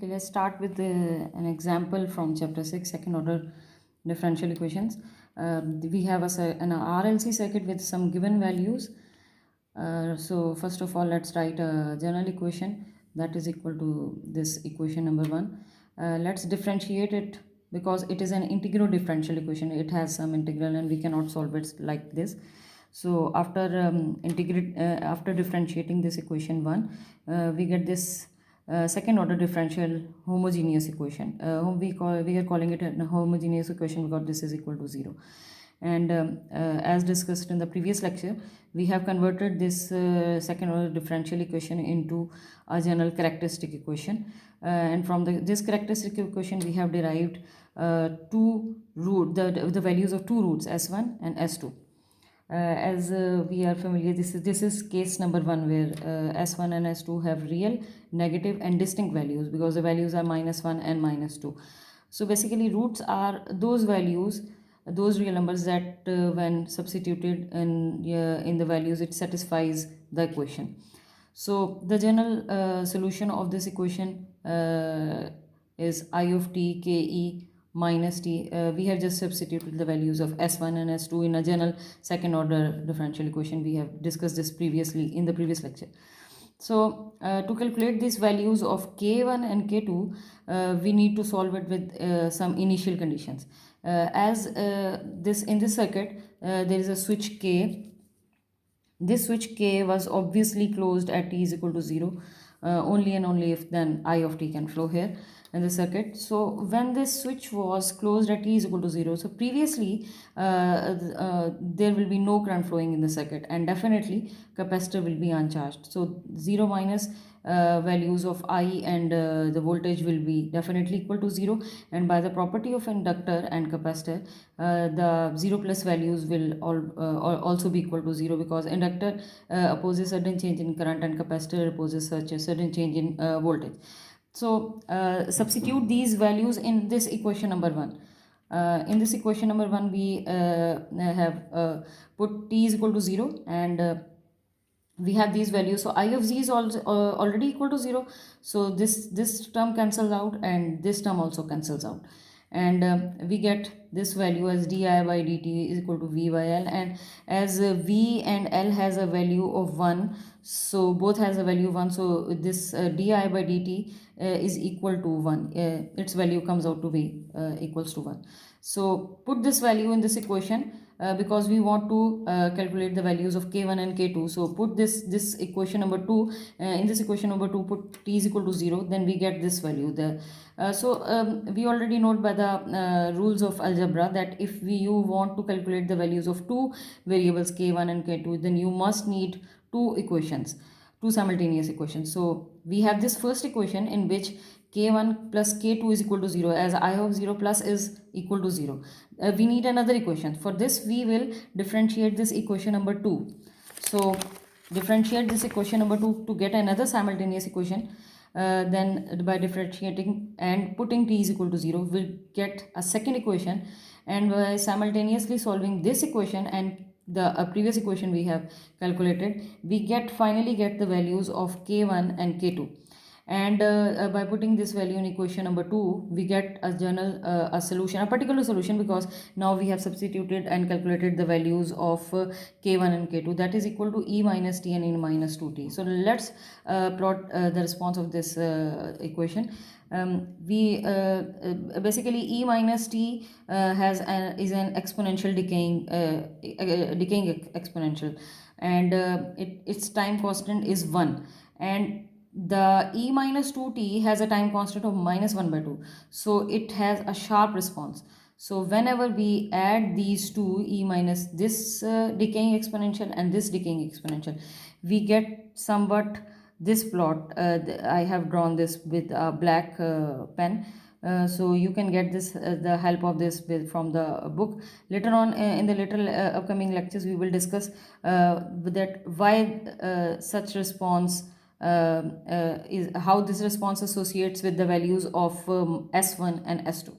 Okay, let's start with an example from chapter 6, second order differential equations. We have an RLC circuit with some given values. So first of all, let's write a general equation that is equal to this equation number 1. Let's differentiate it because it is an integral differential equation. It has some integral and we cannot solve it like this. So after differentiating this equation 1, we get this second order differential homogeneous equation. We are calling it a homogeneous equation because this is equal to 0. And as discussed in the previous lecture, we have converted this second order differential equation into a general characteristic equation. And from this characteristic equation, we have derived the values of two roots s1 and s2. As we are familiar, this is case number 1 where s1 and s2 have real, negative and distinct values because the values are -1 and -2. So basically roots are those values, those real numbers that when substituted in the values, it satisfies the equation. So the general solution of this equation is I of t ke minus t. We have just substituted the values of s1 and s2 in a general second order differential equation. We have discussed this previously in the previous lecture. So to calculate these values of k1 and k2, we need to solve it with some initial conditions. As in this circuit, there is a switch k. This switch k was obviously closed at t is equal to 0. Only and only if then I of t can flow here in the circuit. So when this switch was closed at t is equal to 0, so previously there will be no current flowing in the circuit and definitely capacitor will be uncharged. So 0 minus values of I and the voltage will be definitely equal to 0, and by the property of inductor and capacitor, the 0 plus values will also be equal to 0 because inductor opposes certain change in current and capacitor opposes such a certain change in voltage. So substitute these values in this equation number 1. In this equation number 1, we have put t is equal to 0 and we have these values. So I of z is also already equal to 0. So this term cancels out and this term also cancels out. And we get this value as di by dt is equal to v by l, and as v and l has a value of 1, so both has a value 1, so this di by dt is equal to 1. Its value comes out to be equals to 1. So put this value in this equation because we want to calculate the values of k1 and k2. So put this equation number 2 in this equation number 2, put t is equal to 0, then we get this value there. We already know by the rules of algebra that if you want to calculate the values of two variables k1 and k2, then you must need two equations, two simultaneous equations. So we have this first equation in which k1 plus k2 is equal to 0, as I of 0 plus is equal to 0. We need another equation. For this we will differentiate this equation number 2. So differentiate this equation number 2 to get another simultaneous equation. Then by differentiating and putting t is equal to 0, we'll get a second equation, and by simultaneously solving this equation and the previous equation we have calculated, we finally get the values of k1 and k2. And by putting this value in equation number 2, we get a a solution, a particular solution, because now we have substituted and calculated the values of k1 and k2, that is equal to e minus t and e minus 2t. So let's plot the response of this equation. Basically e minus t is an exponential decaying exponential, and its time constant is 1, and the e minus 2t has a time constant of -1 by 2, so it has a sharp response. So whenever we add these two, e minus this decaying exponential and this decaying exponential, we get somewhat this plot. I have drawn this with a black pen. So you can get this the help of this from the book. Later on in the upcoming lectures, we will discuss that why such response is how this response associates with the values of S1 and S2.